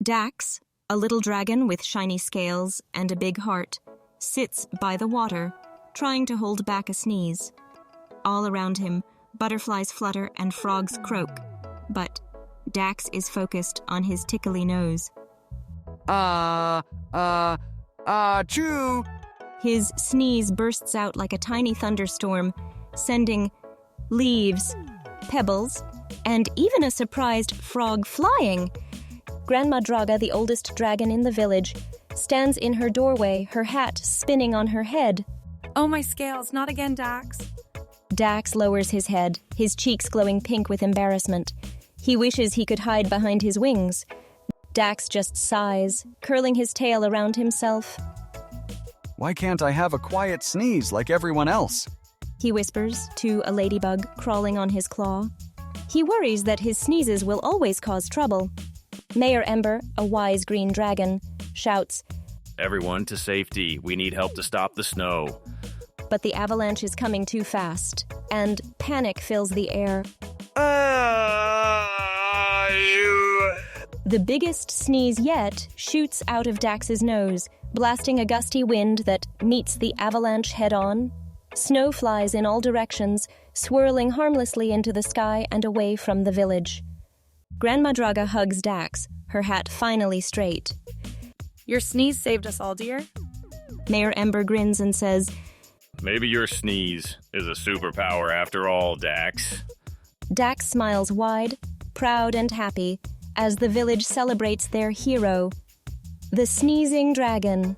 Dax, a little dragon with shiny scales and a big heart, sits by the water, trying to hold back a sneeze. All around him, butterflies flutter and frogs croak, but Dax is focused on his tickly nose. Achoo! His sneeze bursts out like a tiny thunderstorm, sending leaves, pebbles, and even a surprised frog flying. Grandma Draga, the oldest dragon in the village, stands in her doorway, her hat spinning on her head. Oh, my scales, not again, Dax. Dax lowers his head, his cheeks glowing pink with embarrassment. He wishes he could hide behind his wings. Dax just sighs, curling his tail around himself. Why can't I have a quiet sneeze like everyone else? He whispers to a ladybug crawling on his claw. He worries that his sneezes will always cause trouble. Mayor Ember, a wise green dragon, shouts, "Everyone to safety. We need help to stop the snow." but the avalanche is coming too fast, and panic fills the air. The biggest sneeze yet shoots out of Dax's nose, blasting a gusty wind that meets the avalanche head-on. Snow flies in all directions, swirling harmlessly into the sky and away from the village. Grandma Draga hugs Dax, her hat finally straight. Your sneeze saved us all, dear. Mayor Ember grins and says, Maybe your sneeze is a superpower after all, Dax. Dax smiles wide, proud and happy, as the village celebrates their hero, the sneezing dragon.